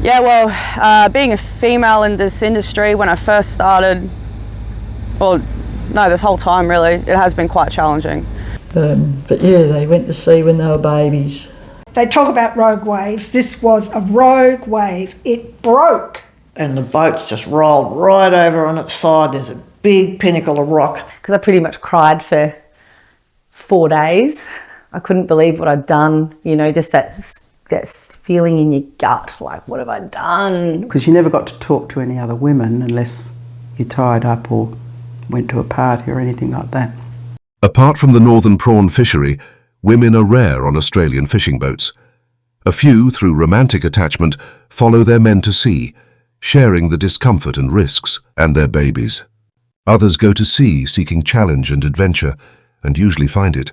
Yeah, well, being a female in this industry, when I first started, well, no, this whole time really, it has been quite challenging. But yeah, they went to sea when they were babies. They talk about rogue waves. This was a rogue wave. It broke. And the boat's just rolled right over on its side. There's a big pinnacle of rock. Because I pretty much cried for 4 days. I couldn't believe what I'd done, you know, just that feeling in your gut, like, what have I done? Because you never got to talk to any other women unless you tied up or went to a party or anything like that. Apart from the northern prawn fishery, women are rare on Australian fishing boats. A few, through romantic attachment, follow their men to sea, sharing the discomfort and risks, and their babies. Others go to sea seeking challenge and adventure, and usually find it.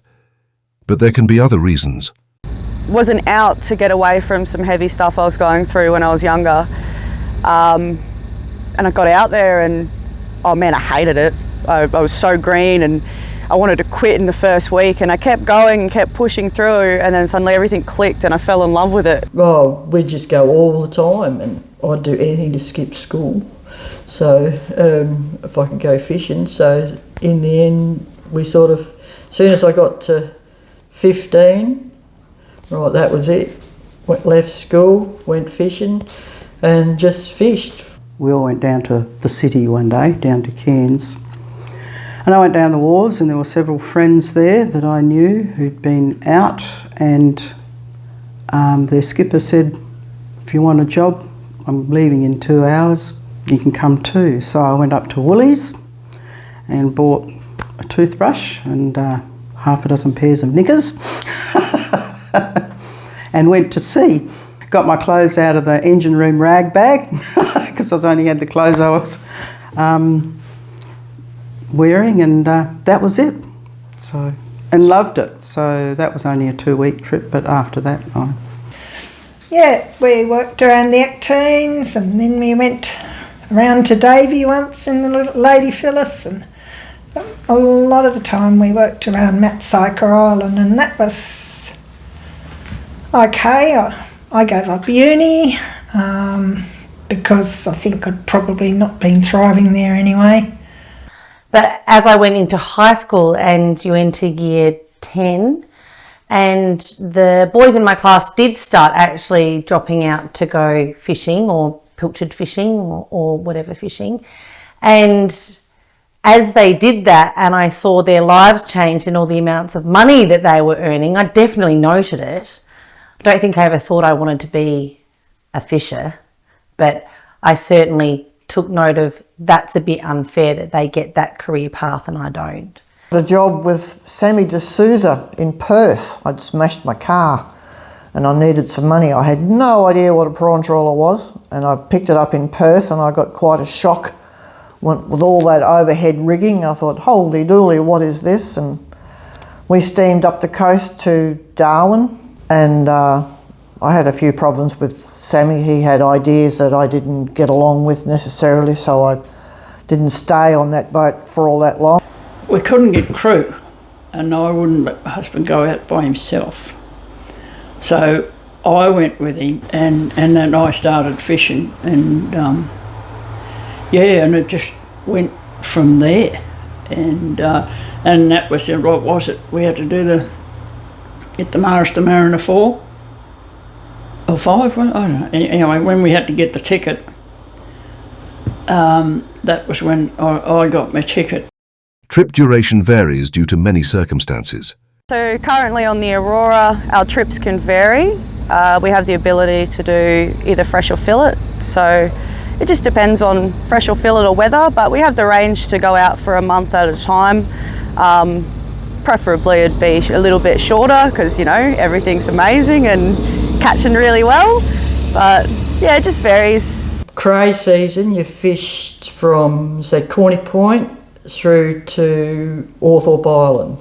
But there can be other reasons. Wasn't out to get away from some heavy stuff I was going through when I was younger. And I got out there and, oh man, I hated it. I was so green and I wanted to quit in the first week, and I kept going and kept pushing through, and then suddenly everything clicked and I fell in love with it. Well, we'd just go all the time, and I'd do anything to skip school. So if I could go fishing. So in the end, we sort of, as soon as I got to 15, right, that was it. Left school, went fishing and just fished. We all went down to the city one day, down to Cairns. And I went down the wharves and there were several friends there that I knew who'd been out, and their skipper said, if you want a job, I'm leaving in 2 hours, you can come too. So I went up to Woolies and bought a toothbrush and half a dozen pairs of knickers and went to sea. Got my clothes out of the engine room rag bag because I only had the clothes I was wearing, and that was it. So, and loved it. So that was only a 2-week trip, but after that, Yeah, we worked around the Acteens, and then we went around to Davey once in the Lady Phyllis, and a lot of the time we worked around Matsyker Island, and that was okay. I gave up uni because I think I'd probably not been thriving there anyway. But as I went into high school and you enter year 10, and the boys in my class did start actually dropping out to go fishing or pilchard fishing or whatever fishing. And as they did that and I saw their lives change and all the amounts of money that they were earning, I definitely noted it. I don't think I ever thought I wanted to be a fisher, but I certainly took note of that's a bit unfair that they get that career path and I don't. A job with Sammy D'Souza in Perth. I'd smashed my car and I needed some money. I had no idea what a prawn trawler was, and I picked it up in Perth and I got quite a shock with all that overhead rigging. I thought, holy dooly, what is this? And we steamed up the coast to Darwin, and I had a few problems with Sammy. He had ideas that I didn't get along with necessarily, so I didn't stay on that boat for all that long. We couldn't get crew, and I wouldn't let my husband go out by himself. So I went with him, and then I started fishing, and and it just went from there. And that was it. What was it? We had to get the Mars to Mariner 4 or 5. I don't know. Anyway, when we had to get the ticket, that was when I got my ticket. Trip duration varies due to many circumstances. So currently on the Aurora, our trips can vary. We have the ability to do either fresh or fillet, so it just depends on fresh or fillet or weather, but we have the range to go out for a month at a time. Preferably it'd be a little bit shorter because, you know, everything's amazing and catching really well, but yeah, it just varies. Cray season, you fished from, say, Corny Point through to Orthorpe Island.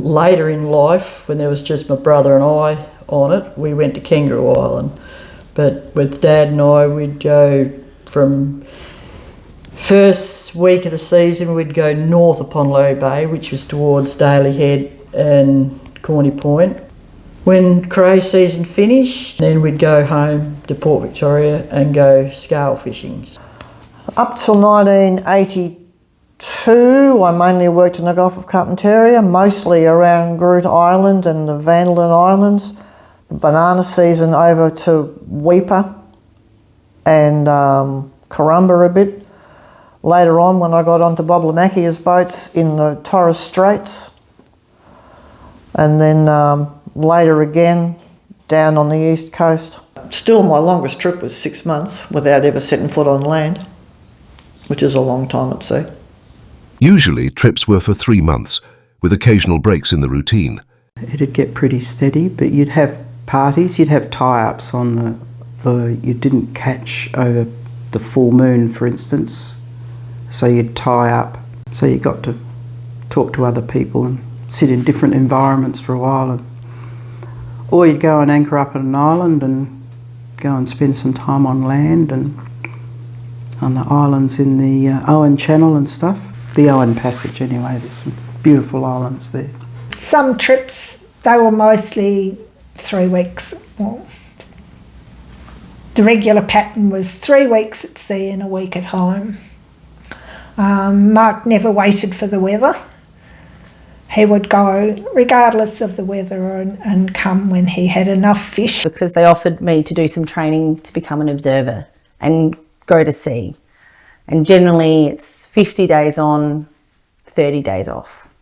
Later in life, when there was just my brother and I on it, we went to Kangaroo Island. But with Dad and I, we'd go from first week of the season, we'd go north upon Low Bay, which was towards Daly Head and Corny Point. When cray season finished, then we'd go home to Port Victoria and go scale fishing. Up till 1982, I mainly worked in the Gulf of Carpentaria, mostly around Groot Island and the Vandalen Islands. The banana season over to Weipa and Corumba a bit. Later on, when I got onto Bob Lamakia's boats in the Torres Straits, and then later again down on the east coast. Still, my longest trip was 6 months without ever setting foot on land, which is a long time at sea. Usually, trips were for 3 months, with occasional breaks in the routine. It'd get pretty steady, but you'd have parties, you'd have tie-ups on you didn't catch over the full moon, for instance, so you'd tie up. So you got to talk to other people and sit in different environments for a while. Or you'd go and anchor up at an island and go and spend some time on land and on the islands in the Owen Channel and stuff. The Owen Passage anyway, there's some beautiful islands there. Some trips, they were mostly 3 weeks. Well, the regular pattern was 3 weeks at sea and a week at home. Mark never waited for the weather. He would go regardless of the weather and come when he had enough fish. Because they offered me to do some training to become an observer and go to sea. And generally it's 50 days on, 30 days off.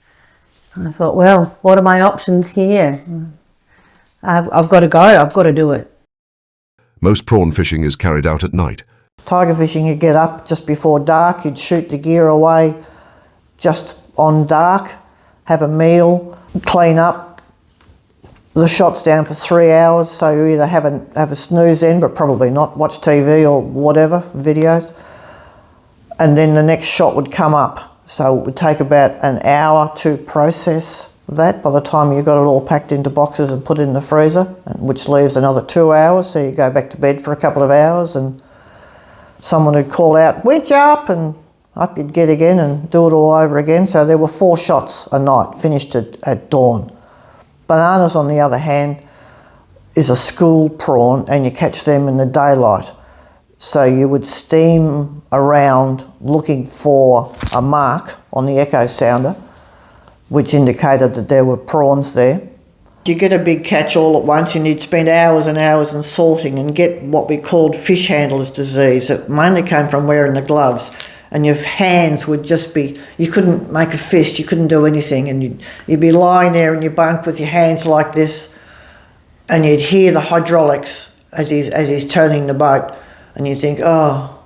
And I thought, well, what are my options here? I've got to go, I've got to do it. Most prawn fishing is carried out at night. Tiger fishing, you'd get up just before dark, you'd shoot the gear away just on dark, have a meal, clean up. The shot's down for 3 hours, so you either have a snooze in, but probably not, watch TV or whatever, videos. And then the next shot would come up. So it would take about an hour to process that by the time you got it all packed into boxes and put it in the freezer, which leaves another 2 hours, so you go back to bed for a couple of hours and someone would call out, winch up, and up you'd get again and do it all over again. So there were 4 shots a night, finished at dawn. Bananas, on the other hand, is a school prawn and you catch them in the daylight. So you would steam around looking for a mark on the echo sounder, which indicated that there were prawns there. You get a big catch all at once and you'd spend hours and hours in salting and get what we called fish handler's disease. It mainly came from wearing the gloves, and your hands would just be, you couldn't make a fist, you couldn't do anything, and you'd be lying there in your bunk with your hands like this, and you'd hear the hydraulics as he's turning the boat, and you think, oh.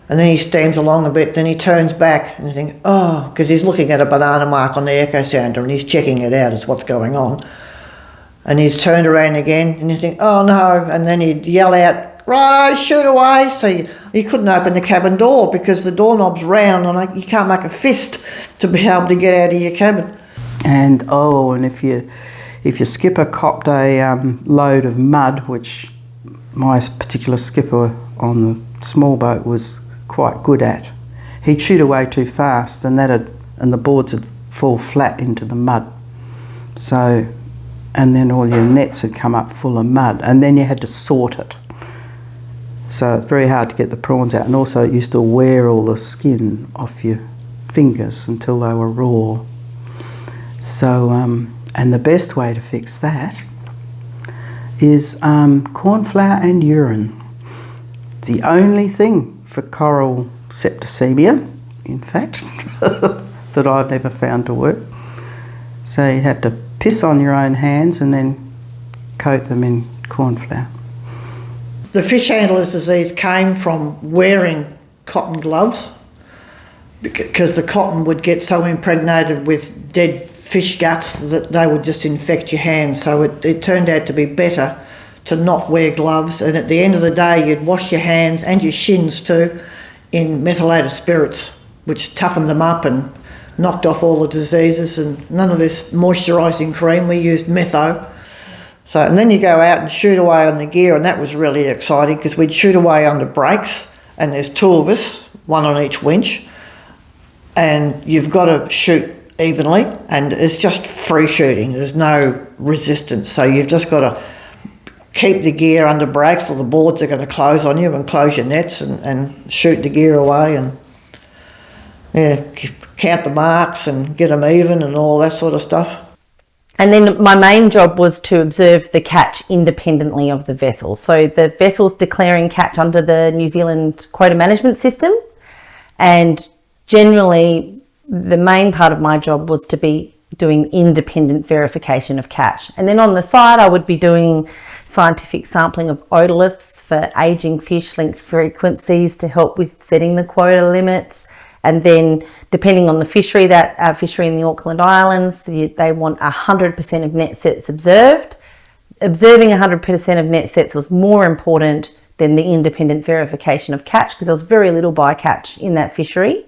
And then he steams along a bit, then he turns back and you think, oh, because he's looking at a banana mark on the echo sounder and he's checking it out as what's going on. And he's turned around again and you think, oh no, and then he'd yell out, righto, shoot away. So you couldn't open the cabin door because the doorknob's round and you can't make a fist to be able to get out of your cabin. And if your skipper copped a load of mud, which my particular skipper on the small boat was quite good at, he'd shoot away too fast and the boards would fall flat into the mud. So, and then all your nets had come up full of mud, and then you had to sort it. So it's very hard to get the prawns out, and also it used to wear all the skin off your fingers until they were raw. So, and the best way to fix that is corn flour and urine. It's the only thing for coral septicemia, in fact, that I've never found to work. So you'd have to piss on your own hands and then coat them in corn flour. The fish handler's disease came from wearing cotton gloves because the cotton would get so impregnated with dead fish guts that they would just infect your hands. So it turned out to be better to not wear gloves, and at the end of the day you'd wash your hands and your shins too in methylated spirits, which toughened them up and knocked off all the diseases, and none of this moisturising cream. We used metho. So, and then you go out and shoot away on the gear, and that was really exciting because we'd shoot away under brakes, and there's 2 of us, 1 on each winch, and you've got to shoot evenly, and it's just free shooting. There's no resistance, so you've just got to keep the gear under brakes or the boards are going to close on you, and close your nets and shoot the gear away, and count the marks and get them even and all that sort of stuff. And then my main job was to observe the catch independently of the vessel. So the vessel's declaring catch under the New Zealand quota management system, and generally the main part of my job was to be doing independent verification of catch. And then on the side I would be doing scientific sampling of otoliths for aging fish length frequencies to help with setting the quota limits. And then depending on the fishery, that fishery in the Auckland Islands, they want 100% of net sets observed. Observing 100% of net sets was more important than the independent verification of catch, because there was very little bycatch in that fishery.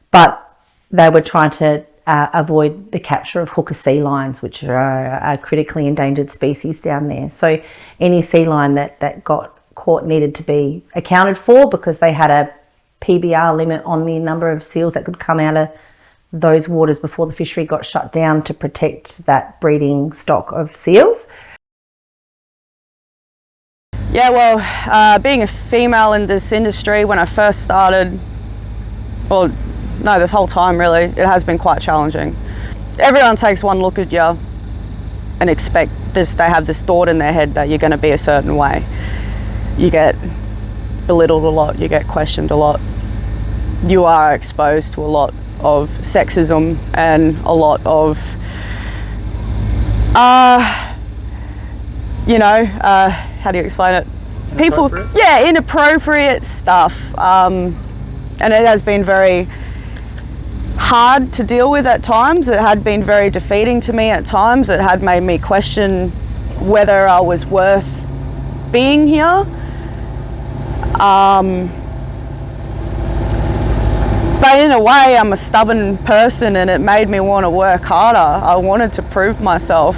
But they were trying to avoid the capture of hooker sea lions, which are a critically endangered species down there. So any sea lion that got caught needed to be accounted for, because they had a PBR limit on the number of seals that could come out of those waters before the fishery got shut down to protect that breeding stock of seals. Yeah, well, being a female in this industry, when I first started, well, no, this whole time really, it has been quite challenging. Everyone takes one look at you and expect this, they have this thought in their head that you're going to be a certain way. You get belittled a lot, you get questioned a lot. You are exposed to a lot of sexism and a lot of, how do you explain it? People, yeah, inappropriate stuff. And it has been very hard to deal with at times. It had been very defeating to me at times. It had made me question whether I was worth being here. But in a way, I'm a stubborn person, and it made me want to work harder. I wanted to prove myself.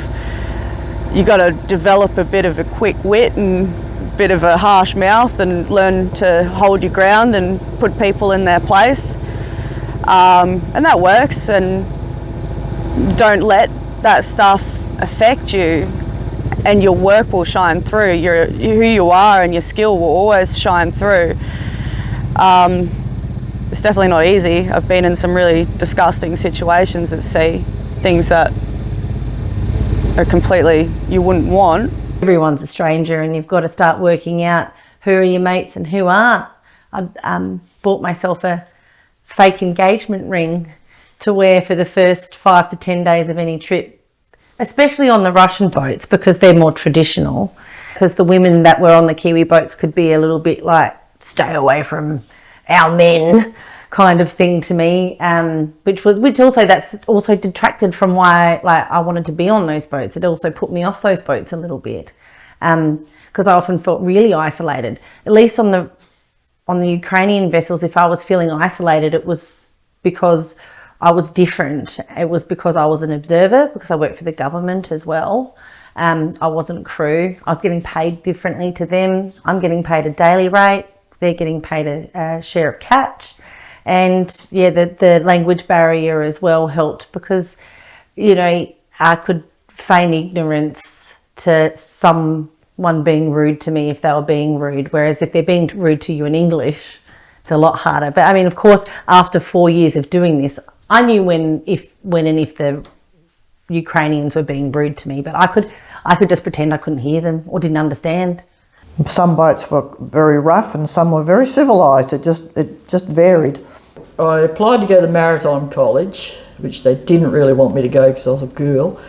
You got to develop a bit of a quick wit and a bit of a harsh mouth and learn to hold your ground and put people in their place. And that works, and don't let that stuff affect you, and your work will shine through. Who you are and your skill will always shine through. It's definitely not easy. I've been in some really disgusting situations at sea, things that are completely you wouldn't want. Everyone's a stranger, and you've got to start working out who are your mates and who aren't. I bought myself a fake engagement ring to wear for the first 5 to 10 days of any trip, especially on the Russian boats, because they're more traditional. Because the women that were on the Kiwi boats could be a little bit like, stay away from our men kind of thing to me, which also detracted from why I wanted to be on those boats. It also put me off those boats a little bit, because I often felt really isolated. At least on the Ukrainian vessels, if I was feeling isolated, it was because I was different. It was because I was an observer, because I worked for the government as well. I wasn't crew. I was getting paid differently to them. I'm getting paid a daily rate. They're getting paid a share of catch. And yeah, the language barrier as well helped, because, I could feign ignorance to someone being rude to me if they were being rude. Whereas if they're being rude to you in English, it's a lot harder. But I mean, of course, after 4 years of doing this, I knew when and if the Ukrainians were being rude to me, but I could just pretend I couldn't hear them or didn't understand. Some boats were very rough and some were very civilised. It just varied. I applied to go to Maritime College, which they didn't really want me to go because I was a girl,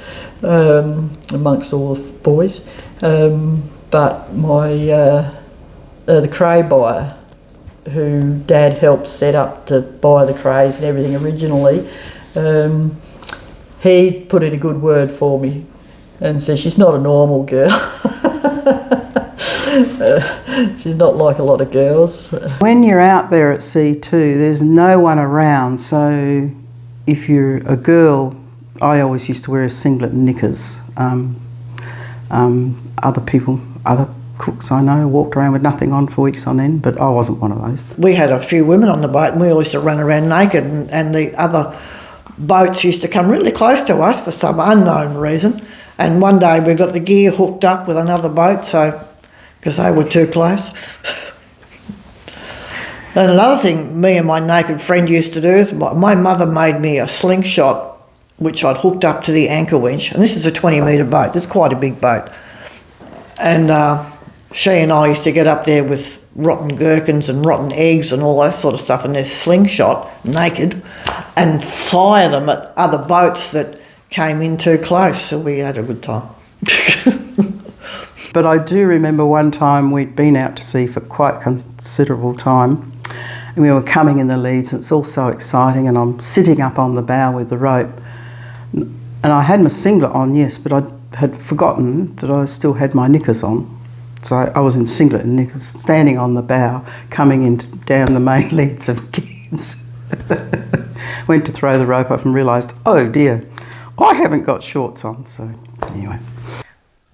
amongst all the boys. But the cray buyer, who Dad helped set up to buy the crays and everything originally, he put in a good word for me and said, she's not a normal girl. She's not like a lot of girls. When you're out there at sea too, there's no one around, so if you're a girl, I always used to wear a singlet and knickers. Other cooks I know walked around with nothing on for weeks on end, but I wasn't one of those. We had a few women on the boat and we always used to run around naked, and the other boats used to come really close to us for some unknown reason. And one day we got the gear hooked up with another boat, so because they were too close. And another thing me and my naked friend used to do is my mother made me a slingshot, which I'd hooked up to the anchor winch. And this is a 20-metre boat. It's quite a big boat. And she and I used to get up there with rotten gherkins and rotten eggs and all that sort of stuff in their slingshot, naked, and fire them at other boats that came in too close. So we had a good time. But I do remember one time we'd been out to sea for quite considerable time, and we were coming in the leads, and it's all so exciting, and I'm sitting up on the bow with the rope, and I had my singlet on, yes, but I had forgotten that I still had my knickers on. So I was in singlet and knickers, standing on the bow, coming down the main leads of Cairns. Went to throw the rope off and realised, oh dear, I haven't got shorts on, so anyway.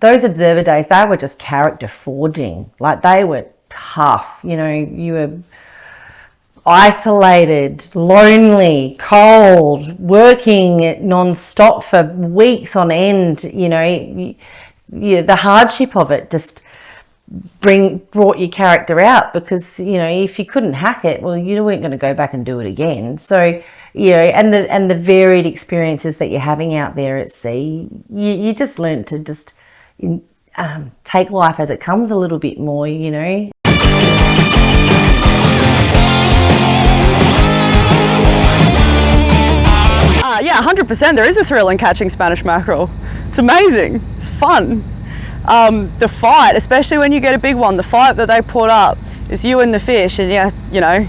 Those observer days, they were just character forging. Like, they were tough. You know, you were isolated, lonely, cold, working non-stop for weeks on end. You know, the hardship of it just brought your character out, because, you know, if you couldn't hack it, well, you weren't going to go back and do it again. So, you know, and the varied experiences that you're having out there at sea, you just learn to just take life as it comes a little bit more, you know. Yeah, 100%. There is a thrill in catching Spanish mackerel. It's amazing. It's fun. The fight, especially when you get a big one, the fight that they put up is you and the fish, and yeah, you know,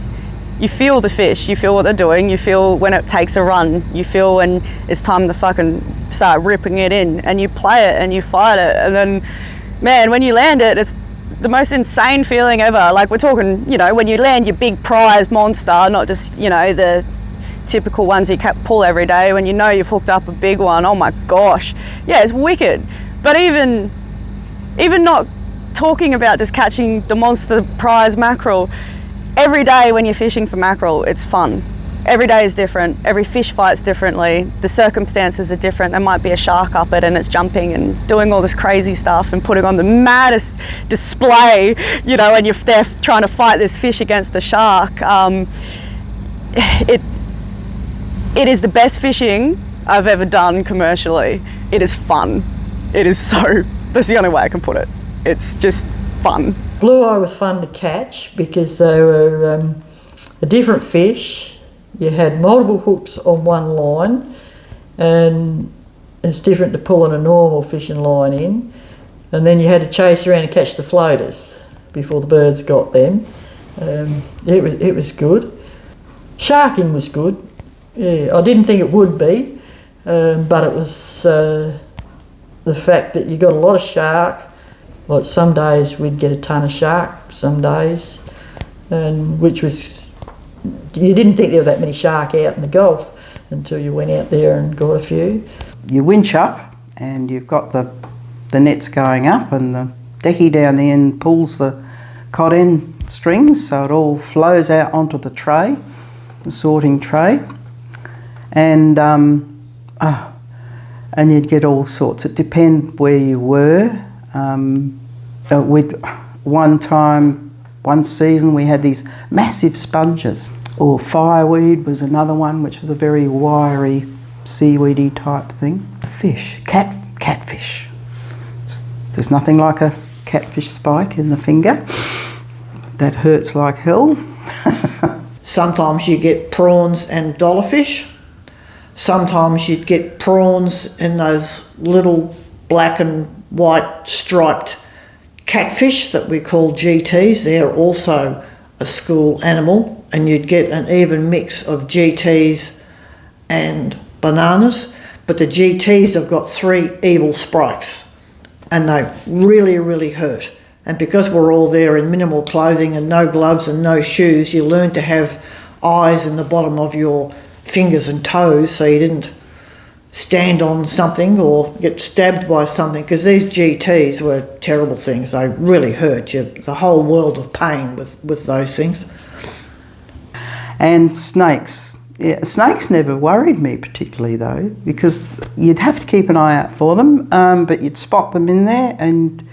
you feel the fish, you feel what they're doing, you feel when it takes a run, you feel when it's time to fucking start ripping it in, and you play it and you fight it, and then, man, when you land it, it's the most insane feeling ever. Like, we're talking, you know, when you land your big prize monster, not just, you know, the typical ones you pull every day, when you know you've hooked up a big one, oh my gosh. Yeah, it's wicked. But even not talking about just catching the monster prize mackerel, every day when you're fishing for mackerel, it's fun. Every day is different. Every fish fights differently. The circumstances are different. There might be a shark up it and it's jumping and doing all this crazy stuff and putting on the maddest display, you know, and they're trying to fight this fish against the shark. It is the best fishing I've ever done commercially. It is fun. It is so, that's the only way I can put it. It's just fun. Blue eye was fun to catch because they were a different fish. You had multiple hooks on one line, and it's different to pulling a normal fishing line in. And then you had to chase around and catch the floaters before the birds got them. It was good. Sharking was good. Yeah, I didn't think it would be, but it was the fact that you got a lot of shark. Like, some days we'd get a ton of shark, some days, and which was, you didn't think there were that many shark out in the Gulf until you went out there and got a few. You winch up and you've got the nets going up, and the decky down the end pulls the cod end strings, so it all flows out onto the tray, the sorting tray, and you'd get all sorts. It depended where you were. One season we had these massive sponges, or fireweed was another one, which was a very wiry, seaweedy type thing. Fish, catfish. There's nothing like a catfish spike in the finger. That hurts like hell. Sometimes you get prawns and dollarfish. Sometimes you'd get prawns in those little black and white striped catfish that we call GTs. They're also a school animal, and you'd get an even mix of GTs and bananas, but the GTs have got 3 evil spikes, and they really, really hurt. And because we're all there in minimal clothing and no gloves and no shoes, you learn to have eyes in the bottom of your fingers and toes so you didn't stand on something or get stabbed by something, because these GTs were terrible things. They really hurt you. The whole world of pain with those things. And snakes. Yeah, snakes never worried me particularly though, because you'd have to keep an eye out for them, but you'd spot them in there and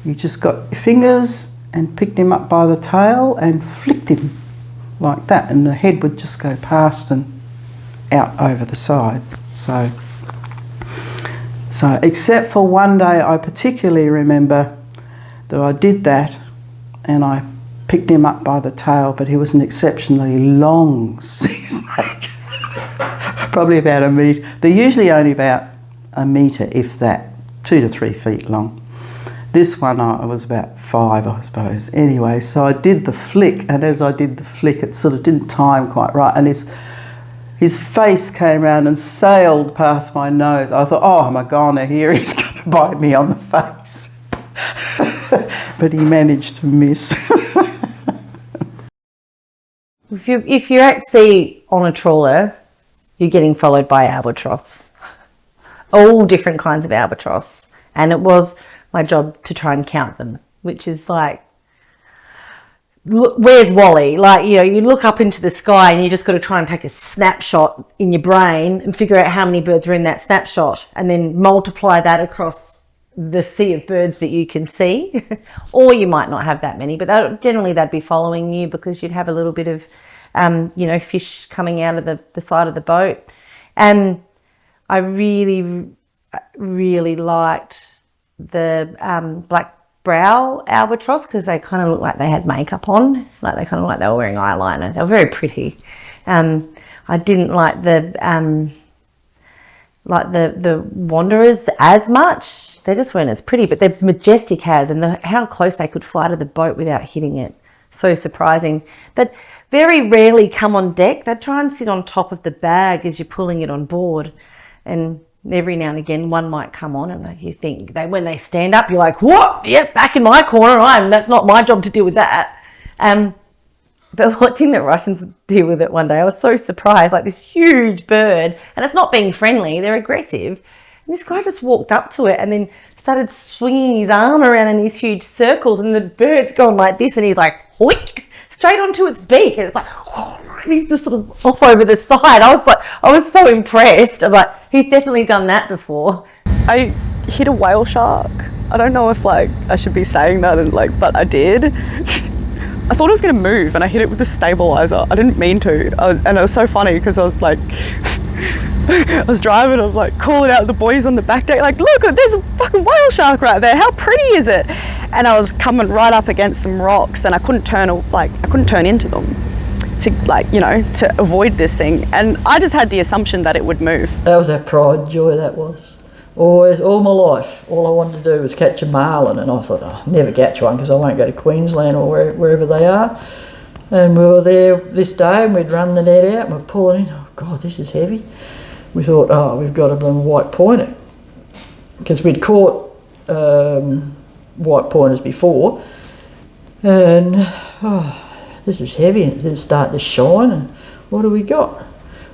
you just got your fingers and picked him up by the tail and flicked him like that, and the head would just go past and out over the side. So except for one day, I particularly remember that I did that and I picked him up by the tail, but he was an exceptionally long sea snake, probably about a metre. They're usually only about a metre, if that, 2 to 3 feet long. This one I was about 5, I suppose. Anyway, so I did the flick, and as I did the flick, it sort of didn't time quite right, and his face came round and sailed past my nose. I thought, oh, I'm a goner here, he's going to bite me on the face. But he managed to miss. If you're at sea on a trawler, you're getting followed by albatross. All different kinds of albatross. And it was my job to try and count them, which is like, where's Wally? Like, you know, you look up into the sky and you just got to try and take a snapshot in your brain and figure out how many birds are in that snapshot and then multiply that across the sea of birds that you can see. Or you might not have that many, but generally they'd be following you because you'd have a little bit of, you know, fish coming out of the side of the boat. And I really, really liked the black brow albatross because they kind of looked like they had makeup on, like they kind of like they were wearing eyeliner. They were very pretty. I didn't like the wanderers as much. They just weren't as pretty, but they're majestic as, and how close they could fly to the boat without hitting it. So surprising. That very rarely come on deck. They try and sit on top of the bag as you're pulling it on board, and every now and again one might come on, and you think when they stand up, you're like, what? Yep, back in my corner. That's not my job to deal with that. But watching the Russians deal with it one day, I was so surprised. Like this huge bird, and it's not being friendly; they're aggressive. And this guy just walked up to it and then started swinging his arm around in these huge circles, and the bird's going like this, and he's like, hoik, straight onto its beak, and it's like, oh, he's just sort of off over the side. I was so impressed. I'm like, he's definitely done that before. I hit a whale shark. I don't know if like I should be saying that, and like, but I did. I thought it was going to move and I hit it with a stabilizer. I didn't mean to. And it was so funny because I was like, I was driving, I was like calling out the boys on the back deck, like, look, there's a fucking whale shark right there. How pretty is it? And I was coming right up against some rocks and I couldn't turn into them to, like, you know, to avoid this thing. And I just had the assumption that it would move. That was our pride and joy, that was. Always, all my life, all I wanted to do was catch a marlin, and I thought, oh, I'll never catch one because I won't go to Queensland or wherever they are. And we were there this day and we'd run the net out and we're pulling in. Oh God, this is heavy. We thought, oh, we've got to white point it, because we'd caught white pointers before, and this is heavy, and it's starting to shine. And what do we got?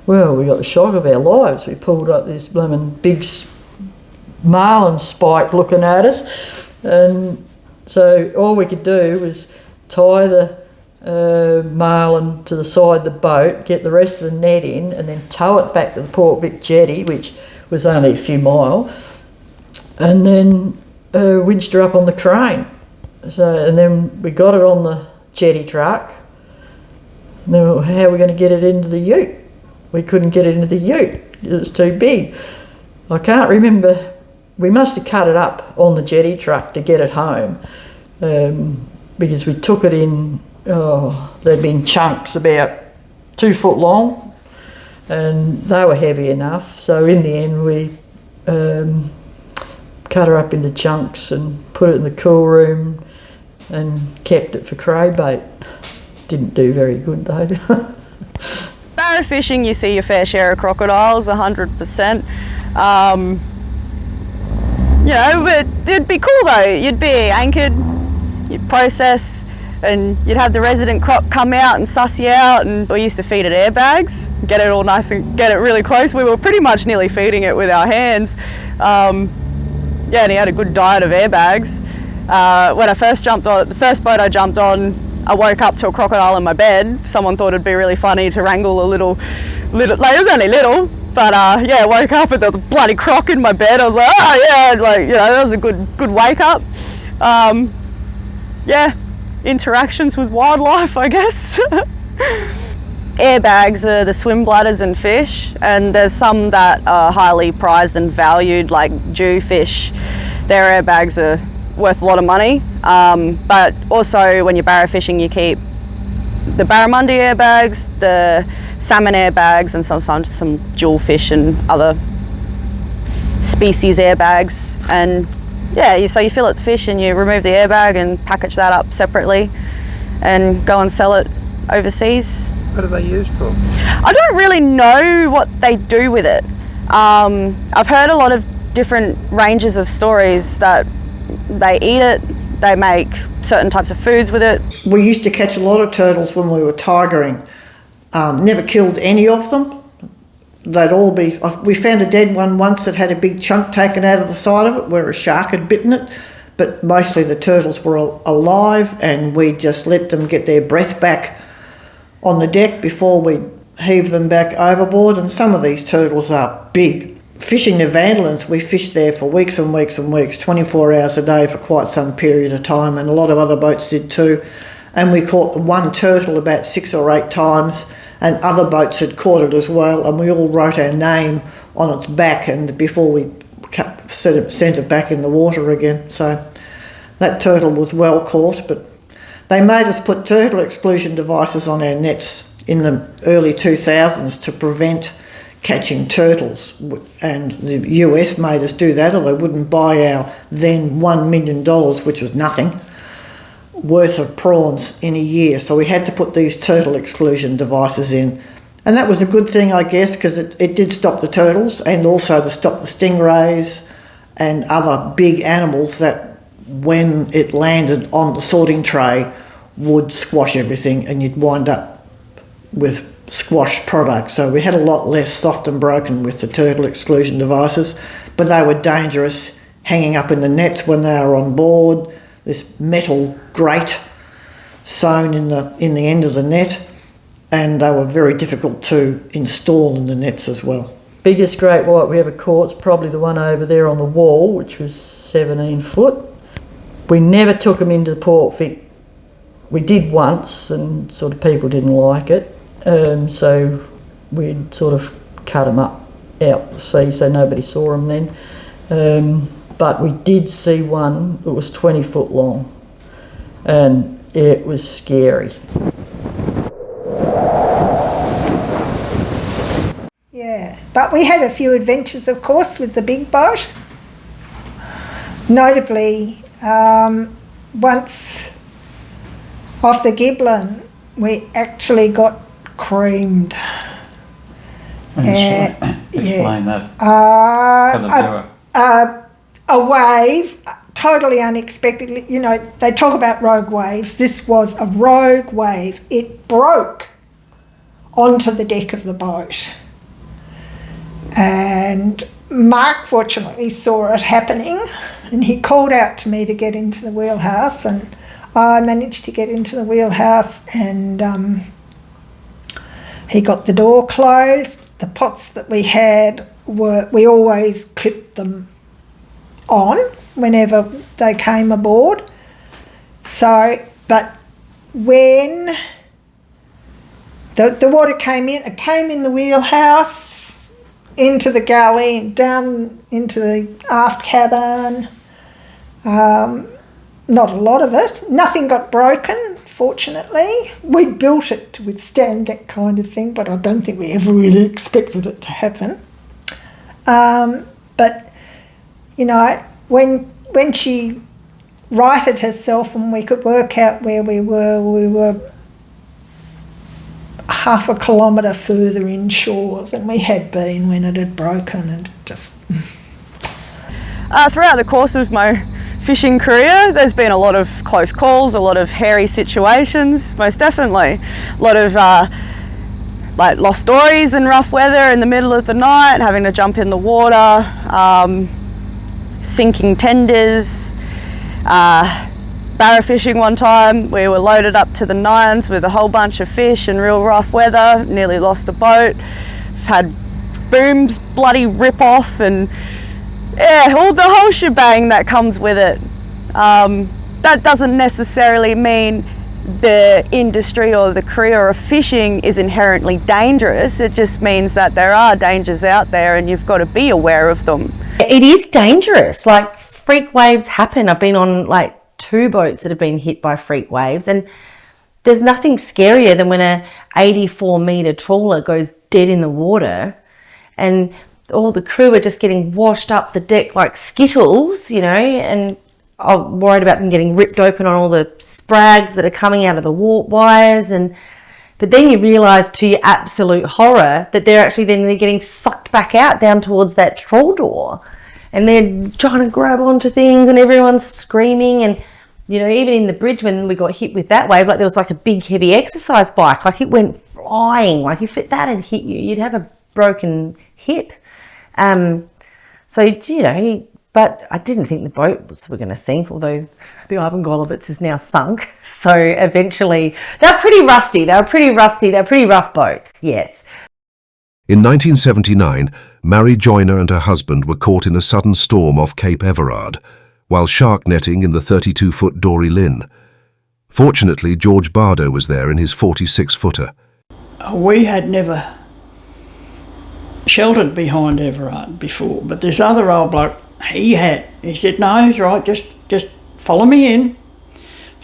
Well, we got the shock of our lives. We pulled up this blooming big marlin spike looking at us, and so all we could do was tie the marlin to the side of the boat, get the rest of the net in, and then tow it back to the Port Vic jetty, which was only a few miles, and then winched her up on the crane. So, and then we got it on the jetty truck. And then how are we going to get it into the ute? We couldn't get it into the ute. It was too big. I can't remember. We must have cut it up on the jetty truck to get it home, because we took it in, there'd been chunks about 2 foot long, and they were heavy enough. So in the end we cut her up into chunks and put it in the cool room and kept it for crowbait. Didn't do very good though. Barra fishing, you see your fair share of crocodiles, 100%. You know, but it'd be cool though. You'd be anchored, you'd process, and you'd have the resident croc come out and suss you out. And we used to feed it airbags, get it all nice and get it really close. We were pretty much nearly feeding it with our hands. Yeah, and he had a good diet of airbags. When I first jumped on, the first boat I jumped on, I woke up to a crocodile in my bed. Someone thought it'd be really funny to wrangle a little little, like it was only little, but yeah, I woke up and there was a bloody croc in my bed. I was like, oh yeah, like, you know, that was a good wake up. Yeah, interactions with wildlife, I guess. Airbags are the swim bladders in fish, and there's some that are highly prized and valued, like jewfish. Their airbags are worth a lot of money, but also when you're barra fishing, you keep the barramundi airbags, the salmon airbags, and sometimes some jewelfish and other species airbags. And yeah, so you fill it with fish and you remove the airbag and package that up separately and go and sell it overseas. What are they used for? I don't really know what they do with it. I've heard a lot of different ranges of stories that they eat it, they make certain types of foods with it. We used to catch a lot of turtles when we were tigering. Never killed any of them. They'd all be... We found a dead one once that had a big chunk taken out of the side of it where a shark had bitten it, but mostly the turtles were alive, and we just let them get their breath back on the deck before we heave them back overboard. And some of these turtles are big. Fishing the Vandalins, we fished there for weeks and weeks and weeks, 24 hours a day for quite some period of time, and a lot of other boats did too. And we caught the one turtle about 6 or 8 times, and other boats had caught it as well, and we all wrote our name on its back and before we sent it back in the water again. So that turtle was well caught, but they made us put turtle exclusion devices on our nets in the early 2000s to prevent catching turtles, and the US made us do that, or they wouldn't buy our then $1 million, which was nothing, worth of prawns in a year. So we had to put these turtle exclusion devices in, and that was a good thing, I guess, because it did stop the turtles and also to stop the stingrays and other big animals that when it landed on the sorting tray would squash everything, and you'd wind up with squashed products. So we had a lot less soft and broken with the turtle exclusion devices, but they were dangerous hanging up in the nets when they were on board. This metal grate sewn in the end of the net, and they were very difficult to install in the nets as well. Biggest great white we ever caught's probably the one over there on the wall, which was 17 foot. We never took them into the Port Vic. We did once, and sort of people didn't like it, so we'd sort of cut them up out the sea so nobody saw them then. But we did see one that was 20 foot long, and it was scary. Yeah, but we had a few adventures, of course, with the big boat. Notably, once off the Giblin, we actually got creamed. Explain that. For the viewer. A wave, totally unexpectedly, you know, they talk about rogue waves. This was a rogue wave. It broke onto the deck of the boat. And Mark fortunately saw it happening, and he called out to me to get into the wheelhouse, and I managed to get into the wheelhouse, and he got the door closed. The pots that we had we always clipped them on whenever they came aboard. So, but when the water came in, it came in the wheelhouse, into the galley, down into the aft cabin. Not a lot of it. Nothing got broken, fortunately. We built it to withstand that kind of thing, but I don't think we ever really expected it to happen. But, you know, when she righted herself and we could work out where we were half a kilometre further inshore than we had been when it had broken, and just... Throughout the course of my fishing career, there's been a lot of close calls, a lot of hairy situations, most definitely. A lot of like lost stories in rough weather in the middle of the night, having to jump in the water, sinking tenders. Barra fishing one time, we were loaded up to the nines with a whole bunch of fish in real rough weather, nearly lost the boat. had booms bloody rip off, and yeah, all the whole shebang that comes with it. That doesn't necessarily mean the industry or the career of fishing is inherently dangerous. It just means that there are dangers out there and you've got to be aware of them. It is dangerous. Like, freak waves happen. I've been on like 2 boats that have been hit by freak waves, and there's nothing scarier than when a 84-metre trawler goes dead in the water and all the crew are just getting washed up the deck like skittles, you know, and I'm worried about them getting ripped open on all the sprags that are coming out of the warp wires. But then you realise, to your absolute horror, that they're getting sucked back out down towards that trawl door, and they're trying to grab onto things, and everyone's screaming. And you know, even in the bridge when we got hit with that wave, like there was like a big heavy exercise bike, like it went flying. Like if that had hit you, you'd have a broken hip. So you know. But I didn't think the boats were going to sink, although the Ivan Golovitz is now sunk. So eventually, they're pretty rusty. They're pretty rough boats, yes. In 1979, Mary Joyner and her husband were caught in a sudden storm off Cape Everard, while shark netting in the 32-foot Dory Lynn. Fortunately, George Bardo was there in his 46-footer. We had never sheltered behind Everard before, but this other old bloke, he said, no, he's right, just follow me in,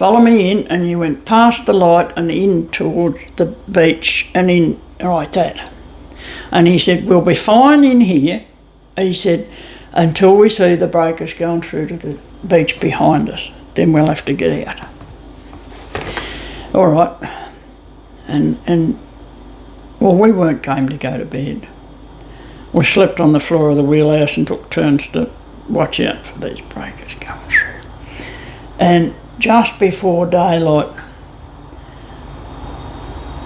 and he went past the light and in towards the beach and in like that. And he said, we'll be fine in here, he said, until we see the breakers going through to the beach behind us, then we'll have to get out. All right. And well, we weren't game to go to bed. We slept on the floor of the wheelhouse and took turns to watch out for these breakers coming through. And just before daylight,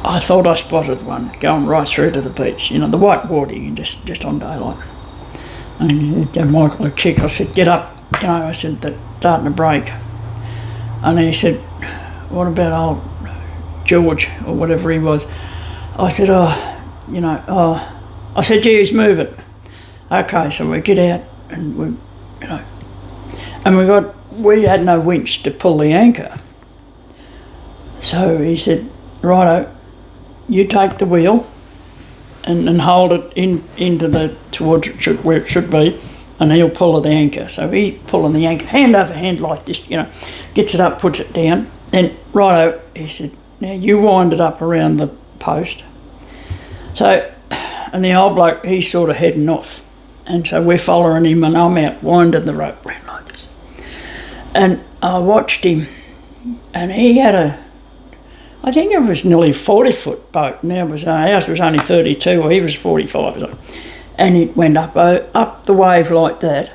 I thought I spotted one going right through to the beach, you know, the white water, you can just on daylight. And he gave Michael a kick. I said, get up, you know, I said, they're starting to break. And he said, what about old George, or whatever he was? I said, I said, gee, he's moving. Okay, so we get out and we had no winch to pull the anchor. So he said, righto, you take the wheel and hold it into towards where it should be, and he'll pull the anchor. So he's pulling the anchor, hand over hand like this, you know, gets it up, puts it down. Then, righto, he said, now you wind it up around the post. So, and the old bloke, he's sort of heading off. And so we're following him, and I'm out winding the rope around like this. And I watched him, and he had I think it was nearly 40-foot boat, and ours was only 32, or he was 45. So. And it went up the wave like that.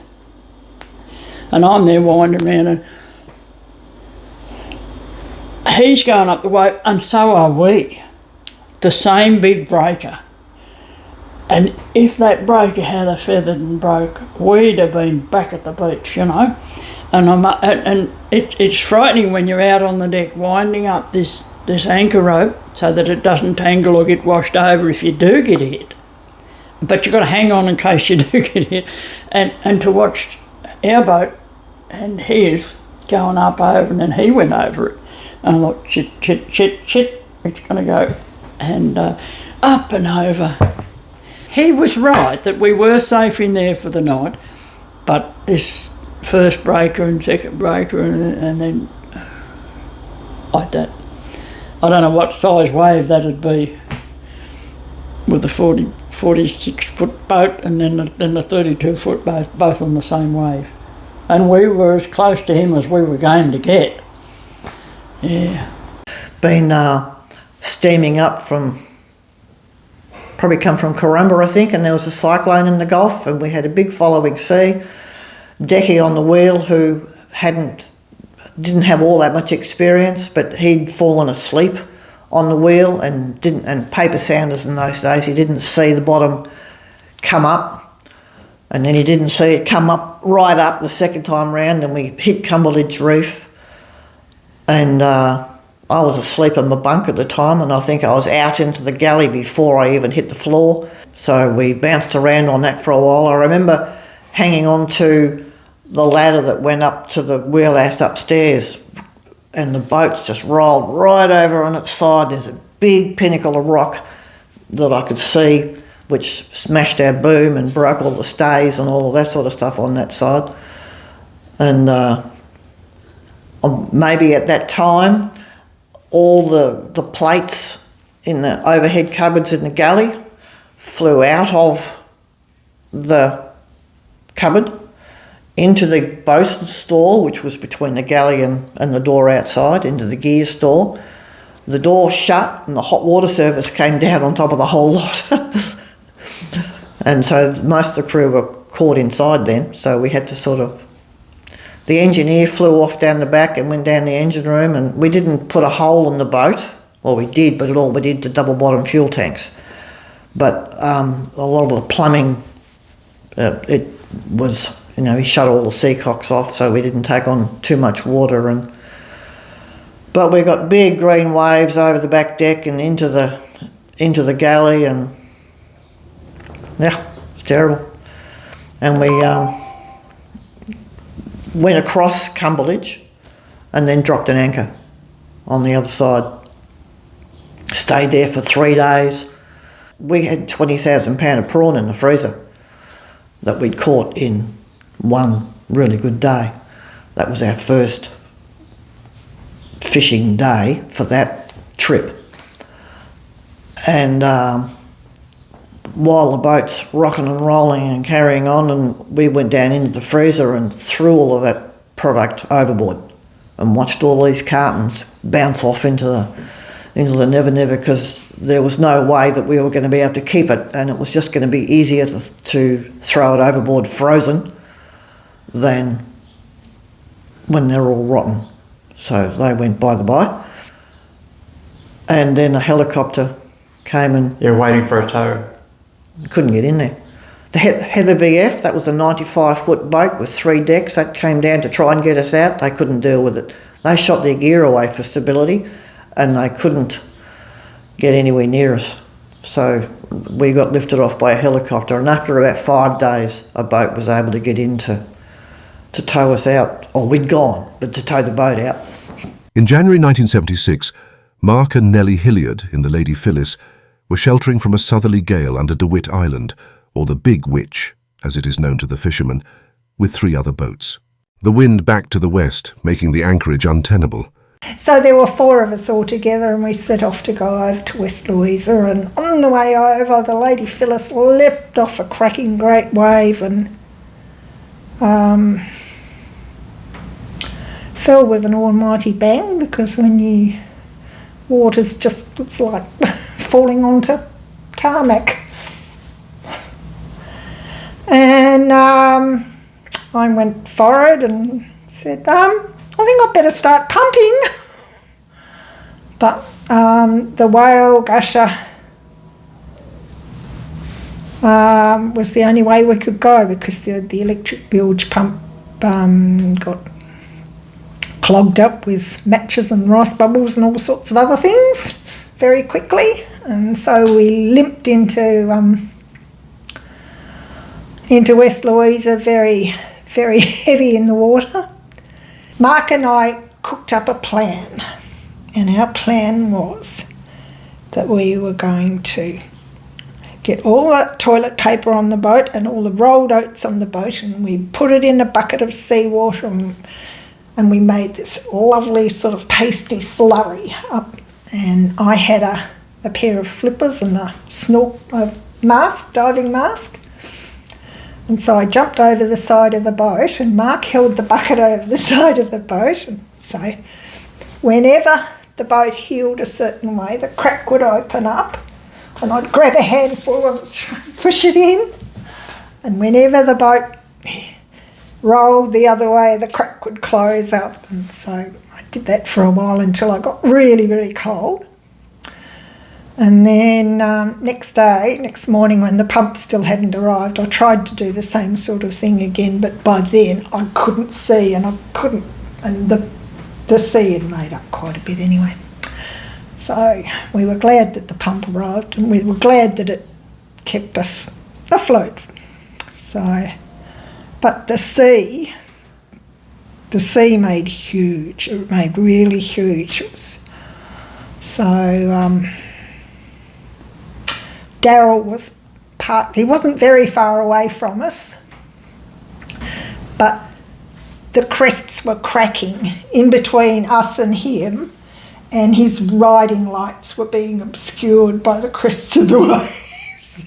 And I'm there winding around, and he's going up the wave, and so are we. The same big breaker. And if that breaker had a feathered and broke, we'd have been back at the beach, you know. And it's frightening when you're out on the deck winding up this anchor rope so that it doesn't tangle or get washed over if you do get hit. But you've got to hang on in case you do get hit. And to watch our boat and his going up over, and then he went over it. And I thought, shit, it's going to go. And up and over. He was right that we were safe in there for the night, but this first breaker and second breaker and then like that. I don't know what size wave that'd be with the 46-foot boat and then the 32-foot both on the same wave. And we were as close to him as we were going to get. Yeah. Been steaming up from, probably come from Corumba, I think, and there was a cyclone in the Gulf, and we had a big following sea. Decky on the wheel, who didn't have all that much experience, but he'd fallen asleep on the wheel and paper sounders in those days, he didn't see the bottom come up, and then he didn't see it come up right up the second time round, and we hit Cumberledge Reef, and I was asleep in my bunk at the time, and I think I was out into the galley before I even hit the floor. So we bounced around on that for a while. I remember hanging on to the ladder that went up to the wheelhouse upstairs, and the boat's just rolled right over on its side. There's a big pinnacle of rock that I could see, which smashed our boom and broke all the stays and all of that sort of stuff on that side. And maybe at that time, all the plates in the overhead cupboards in the galley flew out of the cupboard into the bosun's stall, which was between the galley and the door outside, into the gear store. The door shut and the hot water service came down on top of the whole lot. And so most of the crew were caught inside then, so we had to sort of... The engineer flew off down the back and went down the engine room, and we didn't put a hole in the boat. Well, we did, but all we did to double bottom fuel tanks. But a lot of the plumbing, it was, he shut all the seacocks off, so we didn't take on too much water. But we got big green waves over the back deck and into the galley, and yeah, it's terrible. And we went across Cumberledge and then dropped an anchor on the other side. Stayed there for 3 days. We had 20,000 pound of prawn in the freezer that we'd caught in one really good day. That was our first fishing day for that trip. And while the boat's rocking and rolling and carrying on, and we went down into the freezer and threw all of that product overboard and watched all these cartons bounce off into the Never Never, because there was no way that we were going to be able to keep it, and it was just going to be easier to throw it overboard frozen than when they're all rotten. So they went by the by. And then a helicopter came and... You're waiting for a tow. Couldn't get in there. The Heather VF, that was a 95-foot boat with 3 decks, that came down to try and get us out. They couldn't deal with it. They shot their gear away for stability, and they couldn't get anywhere near us. So we got lifted off by a helicopter, and after about 5 days, a boat was able to get in to tow us out. Or we'd gone, but to tow the boat out. In January 1976, Mark and Nellie Hilliard in the Lady Phyllis were sheltering from a southerly gale under DeWitt Island, or the Big Witch, as it is known to the fishermen, with 3 other boats. The wind backed to the west, making the anchorage untenable. So there were 4 of us all together, and we set off to go over to West Louisa, and on the way over, the Lady Phyllis leapt off a cracking great wave and fell with an almighty bang, because when water's just, it's like falling onto tarmac. And I went forward and said, I think I'd better start pumping. But the whale gusher was the only way we could go, because the electric bilge pump got clogged up with matches and rice bubbles and all sorts of other things very quickly. And so we limped into West Louisa, very, very heavy in the water. Mark and I cooked up a plan, and our plan was that we were going to get all the toilet paper on the boat and all the rolled oats on the boat, and we put it in a bucket of seawater, and we made this lovely sort of pasty slurry up. And I had a pair of flippers and a diving mask. And so I jumped over the side of the boat, and Mark held the bucket over the side of the boat. And so whenever the boat heeled a certain way, the crack would open up, and I'd grab a handful and push it in. And whenever the boat rolled the other way, the crack would close up. And so I did that for a while until I got really, really cold. And then next morning, when the pump still hadn't arrived, I tried to do the same sort of thing again, but by then I couldn't see, and the sea had made up quite a bit anyway. So we were glad that the pump arrived, and we were glad that it kept us afloat. So, but the sea made huge. It made really huge. So Daryl was he wasn't very far away from us, but the crests were cracking in between us and him, and his riding lights were being obscured by the crests of the waves.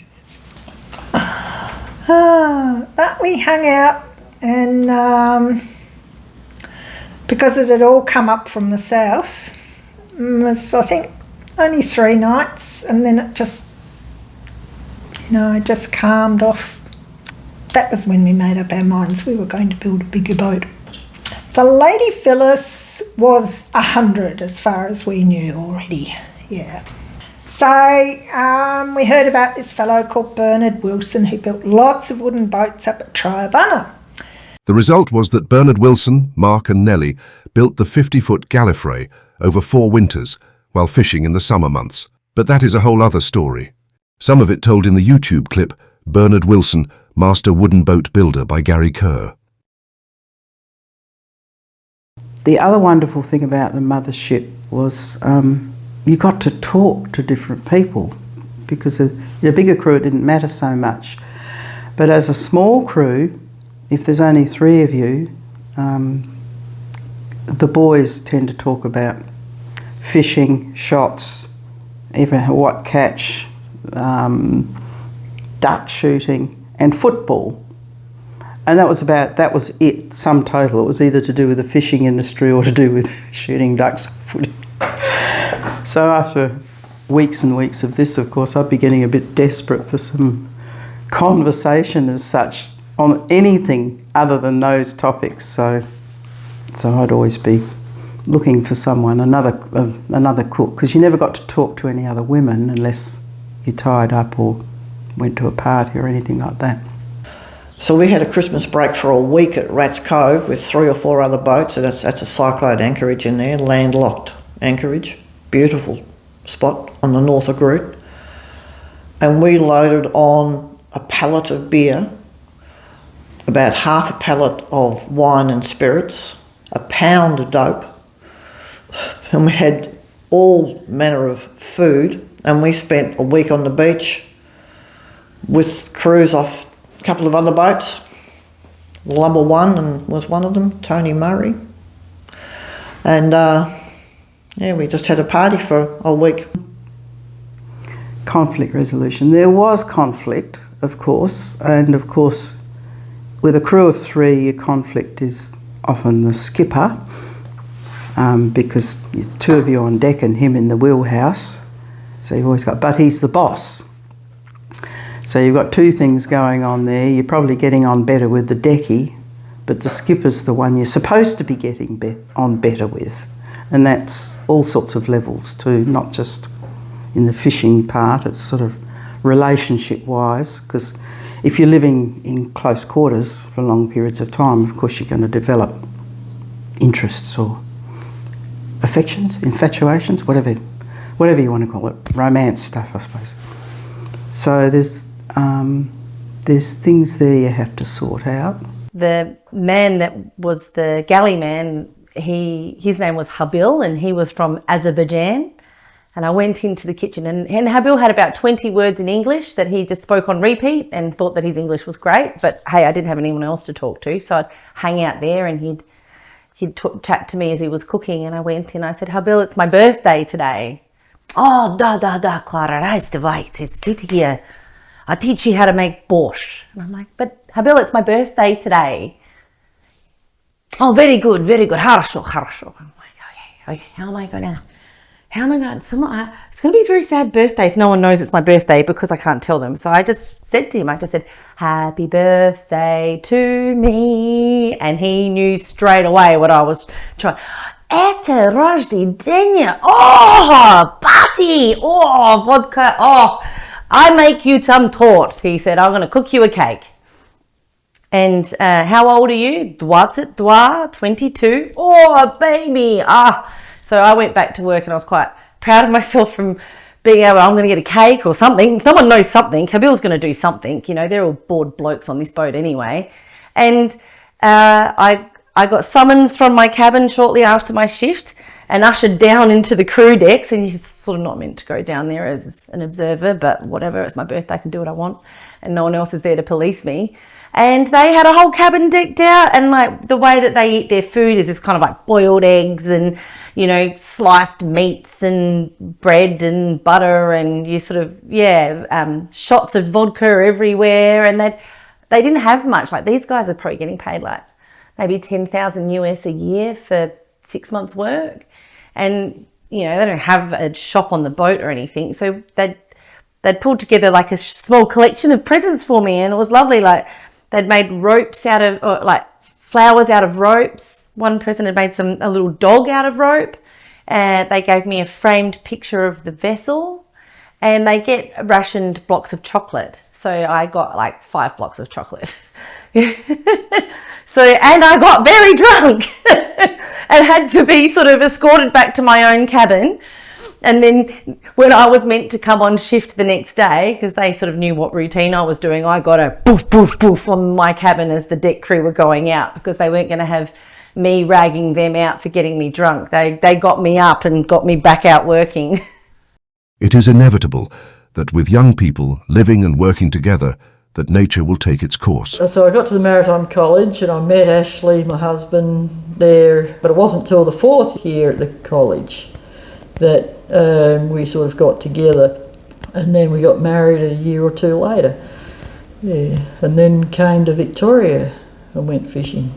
But we hung out, and because it had all come up from the south, it was, I think, only 3 nights, and then it just, it just calmed off. That was when we made up our minds we were going to build a bigger boat. The Lady Phyllis was 100 as far as we knew already, yeah. So we heard about this fellow called Bernard Wilson who built lots of wooden boats up at Triabunna. The result was that Bernard Wilson, Mark and Nellie built the 50-foot Gallifrey over 4 winters while fishing in the summer months. But that is a whole other story. Some of it told in the YouTube clip, Bernard Wilson, Master Wooden Boat Builder by Gary Kerr. The other wonderful thing about the mothership was you got to talk to different people, because the bigger crew it didn't matter so much. But as a small crew, if there's only 3 of you, the boys tend to talk about fishing, shots, even what catch, duck shooting and football. And that was it, sum total. It was either to do with the fishing industry or to do with shooting ducks or footy. So after weeks and weeks of this, of course, I'd be getting a bit desperate for some conversation as such on anything other than those topics. So I'd always be looking for someone, another cook, because you never got to talk to any other women unless you tied up or went to a party or anything like that. So we had a Christmas break for a week at Rats Cove with 3 or 4 other boats. So that's a cyclone anchorage in there, landlocked anchorage, beautiful spot on the Norfolk route. And we loaded on a pallet of beer, about half a pallet of wine and spirits, a pound of dope, and we had all manner of food, and we spent a week on the beach with crews off a couple of other boats. Lubber One and was one of them, Tony Murray. And we just had a party for a week. Conflict resolution. There was conflict, of course, and of course with a crew of 3, your conflict is often the skipper, because it's 2 of you on deck and him in the wheelhouse. So you've always got, but he's the boss. So you've got 2 things going on there. You're probably getting on better with the decky, but the skipper's the one you're supposed to be getting on better with. And that's all sorts of levels too, not just in the fishing part. It's sort of relationship-wise, because if you're living in close quarters for long periods of time, of course you're going to develop interests or affections, infatuations, whatever you want to call it, romance stuff, I suppose. So there's things there you have to sort out. The man that was the galley man, his name was Habil, and he was from Azerbaijan. And I went into the kitchen, and Habil had about 20 words in English that he just spoke on repeat and thought that his English was great. But hey, I didn't have anyone else to talk to, so I'd hang out there, and he'd chat to me as he was cooking. And I went in, I said, Habil, it's my birthday today. Oh, da, Clara, right, it's here. I teach you how to make borscht. And I'm like, but Habil, it's my birthday today. Oh, very good, хорошо. I'm like, okay, how am I gonna, it's gonna be a very sad birthday if no one knows it's my birthday, because I can't tell them. So I just said to him, happy birthday to me. And he knew straight away what I was trying. Это рождение, party, vodka, I make you some torte. He said, I'm going to cook you a cake. And how old are you? 22. Oh, baby. So I went back to work, and I was quite proud of myself from being able, I'm going to get a cake or something. Someone knows something. Kabil's going to do something. You know, they're all bored blokes on this boat anyway. And I got summons from my cabin shortly after my shift and ushered down into the crew decks. And you're sort of not meant to go down there as an observer, but whatever, it's my birthday, I can do what I want. And no one else is there to police me. And they had a whole cabin decked out, and like the way that they eat their food is this kind of like boiled eggs and, you know, sliced meats and bread and butter, and you sort of, shots of vodka everywhere. And they didn't have much. Like, these guys are probably getting paid like maybe 10,000 US a year for 6 months work. And, you know, they don't have a shop on the boat or anything. So they'd pulled together like a small collection of presents for me, and it was lovely. Like, they'd made ropes out of, or like flowers out of ropes. One person had made a little dog out of rope. And they gave me a framed picture of the vessel, and they get rationed blocks of chocolate. So I got like 5 blocks of chocolate. And I got very drunk and had to be sort of escorted back to my own cabin. And then when I was meant to come on shift the next day, because they sort of knew what routine I was doing, I got a boof, boof, boof on my cabin as the deck crew were going out, because they weren't going to have me ragging them out for getting me drunk. They got me up and got me back out working. It is inevitable that with young people living and working together, that nature will take its course. So I got to the Maritime College and I met Ashley, my husband, there, but it wasn't till the 4th year at the college that we sort of got together, and then we got married a year or 2 later. Yeah, and then came to Victoria and went fishing.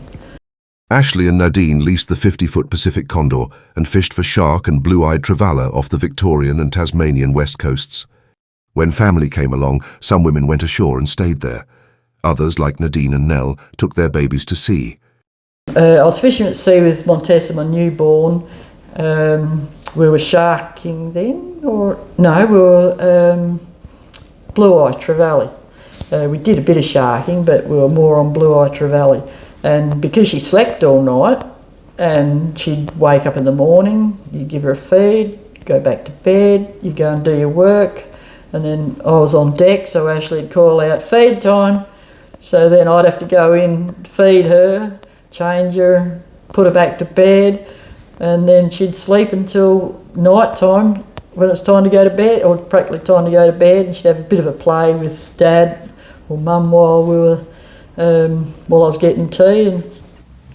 Ashley and Nadine leased the 50-foot Pacific Condor and fished for shark and blue-eyed trevally off the Victorian and Tasmanian west coasts. When family came along, some women went ashore and stayed there. Others, like Nadine and Nell, took their babies to sea. I was fishing at sea with Montessa, my newborn. We were sharking then, or no, we were blue-eye trevally. We did a bit of sharking, but we were more on blue-eye trevally. And because she slept all night, and she'd wake up in the morning, you give her a feed, go back to bed, you go and do your work, and then I was on deck, so Ashley'd call out feed time. So then I'd have to go in, feed her, change her, put her back to bed, and then she'd sleep until night time when it's time to go to bed, or practically time to go to bed, and she'd have a bit of a play with Dad or Mum while I was getting tea. And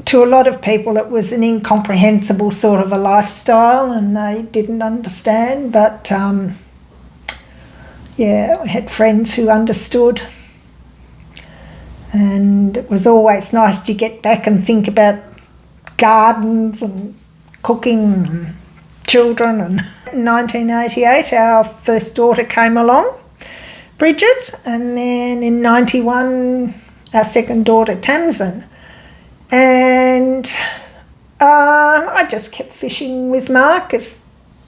to a lot of people it was an incomprehensible sort of a lifestyle, and they didn't understand, but I had friends who understood, and it was always nice to get back and think about gardens and cooking and children. And in 1988 our first daughter came along, Bridget, and then in 91 our second daughter, Tamsin. And I just kept fishing with Mark,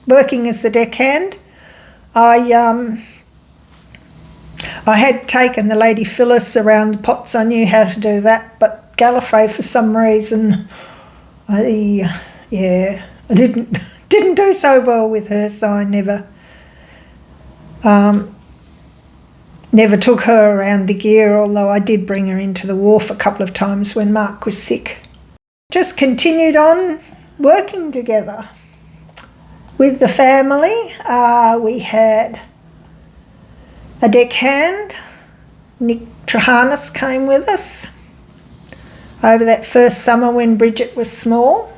working as the deckhand. I had taken the Lady Phyllis around the pots. I knew how to do that, but Gallifrey, for some reason, I didn't do so well with her, so I never took her around the gear, although I did bring her into the wharf a couple of times when Mark was sick. Just continued on working together with the family. We had a deckhand, Nick Trahanis, came with us over that first summer when Bridget was small.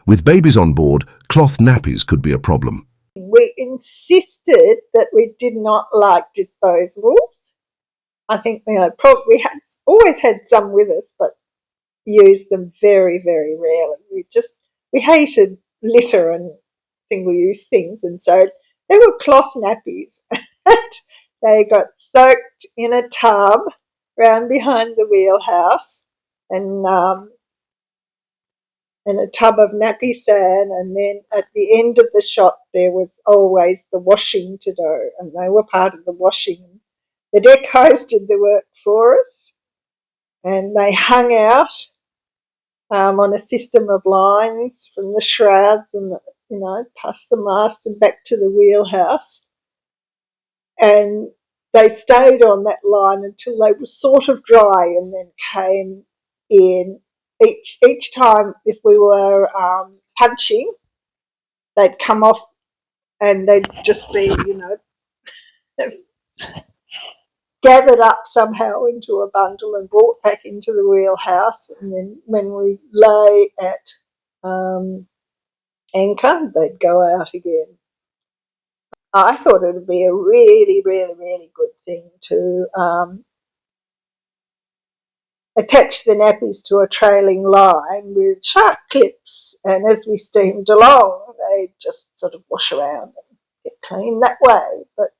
With babies on board, cloth nappies could be a problem. We insisted that we did not like disposables. I think we had always had some with us, but used them very, very rarely. We hated litter and single-use things, and so there were cloth nappies. They got soaked in a tub round behind the wheelhouse, and a tub of nappy sand, and then at the end of the shot there was always the washing to do, and they were part of the washing. The deck host did the work for us, and they hung out on a system of lines from the shrouds and past the mast and back to the wheelhouse. And they stayed on that line until they were sort of dry and then came in. Each time if we were punching, they'd come off and they'd just be, gathered up somehow into a bundle and brought back into the wheelhouse. And then when we lay at anchor, they'd go out again. I thought it would be a really, really, really good thing to attach the nappies to a trailing line with sharp clips, and as we steamed along, they'd just sort of wash around and get clean that way. But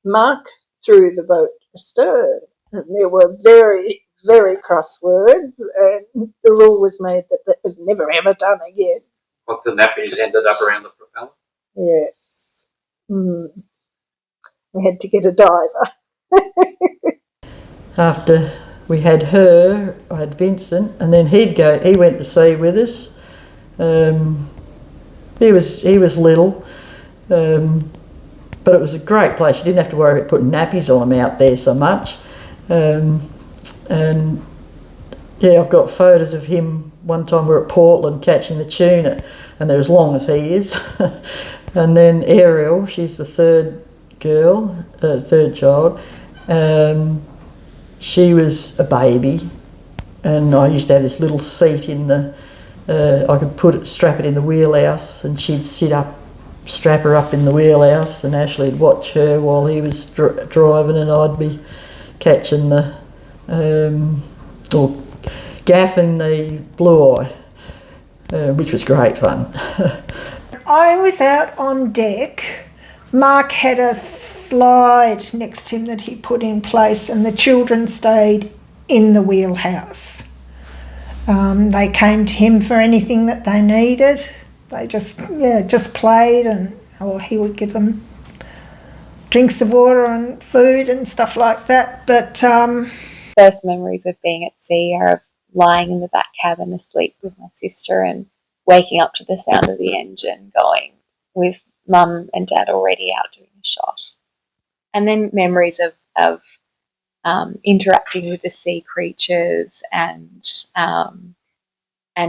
Mark threw the boat astern, and there were very, very cross words, and the rule was made that that was never ever done again. What, the nappies ended up around the propeller? Yes. We had to get a diver. After we had her, I had Vincent, and then he went to sea with us. He was little, but it was a great place. You didn't have to worry about putting nappies on them out there so much. And yeah, I've got photos of him. One time we were at Portland catching the tuna, and they're as long as he is. And then Ariel, she's the third child. She was a baby, and I used to have this little seat in the. I could strap it in the wheelhouse, and she'd strap her up in the wheelhouse, and Ashley'd watch her while he was driving, and I'd be catching or gaffing the blue eye, which was great fun. I was out on deck. Mark had a slide next to him that he put in place, and the children stayed in the wheelhouse. They came to him for anything that they needed. They just played, or he would give them drinks of water and food and stuff like that. But first memories of being at sea are of lying in the back cabin asleep with my sister and waking up to the sound of the engine going, with Mum and Dad already out doing a shot. And then memories of interacting with the sea creatures and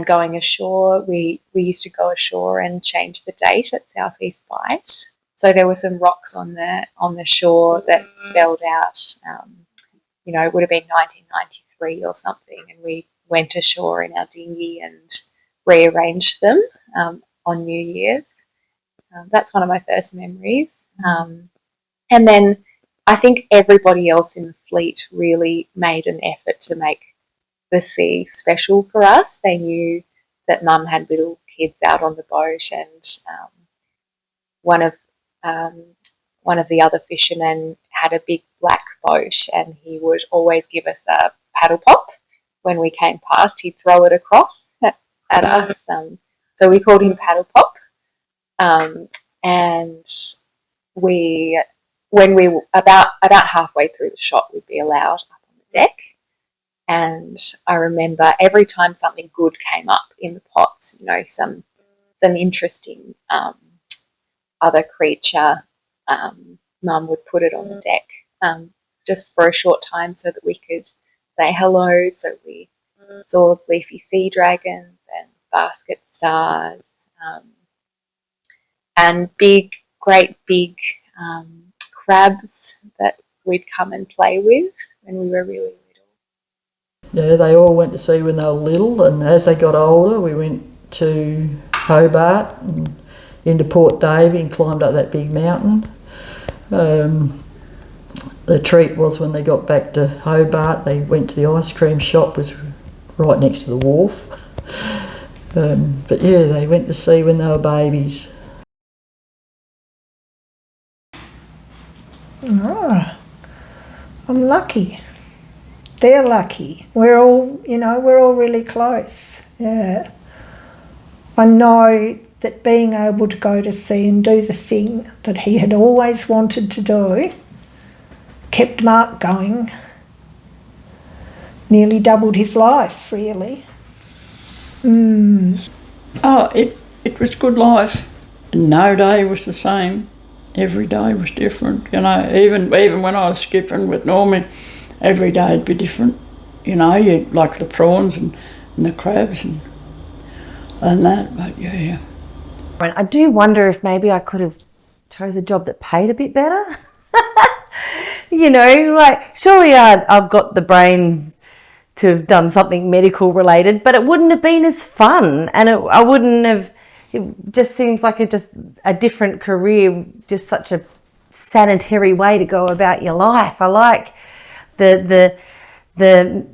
going ashore. We used to go ashore and change the date at Southeast Bight. So there were some rocks on the shore that spelled out, it would have been 1993 or something, and we went ashore in our dinghy and rearranged them on New Year's. That's one of my first memories. And then I think everybody else in the fleet really made an effort to make the sea special for us. They knew that Mum had little kids out on the boat, and one of the other fishermen had a big black boat, and he would always give us a paddle pop when we came past. He'd throw it across at us, so we called him Paddle Pop. And when we were about halfway through the shot, we'd be allowed up on the deck. And I remember every time something good came up in the pots, some interesting other creature, Mum would put it on the deck just for a short time so that we could say hello. So we saw leafy sea dragons and basket stars, and great big crabs that we'd come and play with when we were really little. Yeah, they all went to sea when they were little, and as they got older, we went to Hobart and into Port Davey and climbed up that big mountain. The treat was when they got back to Hobart, they went to the ice cream shop, was right next to the wharf. But yeah, they went to sea when they were babies. I'm lucky. They're lucky. We're all really close. Yeah. I know that being able to go to sea and do the thing that he had always wanted to do kept Mark going. Nearly doubled his life, really. Oh, it was good life. no day was the same. Every day was different, you know. Even when I was skipping with Normie, every day would be different. You know, you like the prawns and the crabs and that, but yeah. I do wonder if maybe I could have chose a job that paid a bit better. You know, like surely I've got the brains to have done something medical related, but it wouldn't have been as fun, and I wouldn't have. It just seems like a different career, just such a sanitary way to go about your life. I like the you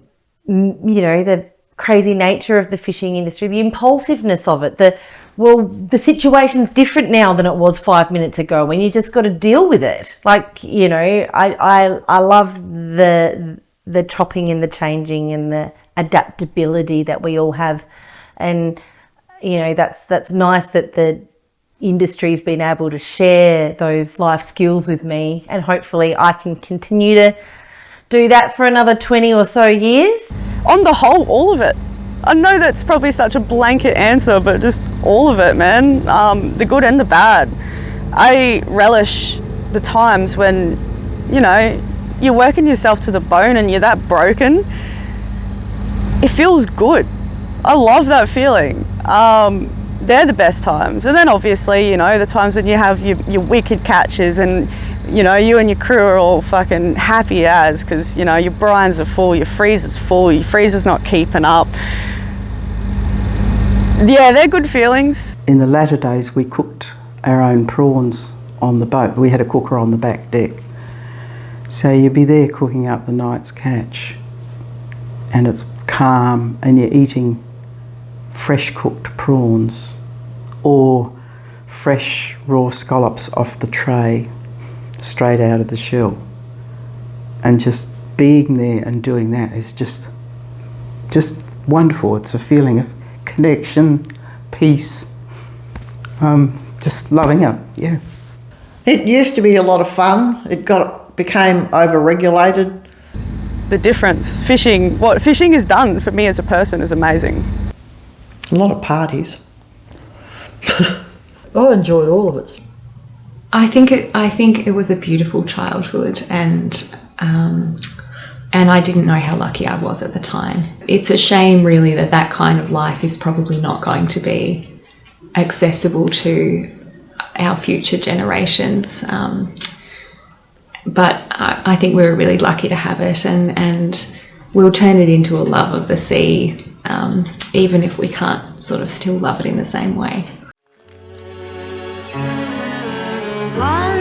know, the crazy nature of the fishing industry, the impulsiveness of it. The situation's different now than it was 5 minutes ago, when you just got to deal with it. Like, you know, I love the chopping and the changing and the adaptability that we all have, and you know, that's nice that the industry's been able to share those life skills with me, and hopefully I can continue to do that for another 20 or so years. On the whole, all of it. I know that's probably such a blanket answer, but just all of it, man. The good and the bad. I relish the times when, you know, you're working yourself to the bone and you're that broken. It feels good. I love that feeling. They're the best times. And then obviously, you know, the times when you have your wicked catches and, you know, you and your crew are all fucking happy as, because, you know, your brines are full, your freezer's full, your freezer's not keeping up. Yeah, they're good feelings. In the latter days, we cooked our own prawns on the boat. We had a cooker on the back deck. So you'd be there cooking up the night's catch, and it's calm, and you're eating fresh cooked prawns or fresh raw scallops off the tray straight out of the shell, and just being there and doing that is just wonderful. It's a feeling of connection, peace, just loving it. Yeah, it used to be a lot of fun. It became over-regulated. The difference, what fishing has done for me as a person is amazing. A lot of parties. I enjoyed all of it. I think it was a beautiful childhood, and I didn't know how lucky I was at the time. It's a shame, really, that kind of life is probably not going to be accessible to our future generations. But I think we were really lucky to have it, and we'll turn it into a love of the sea, even if we can't sort of still love it in the same way. One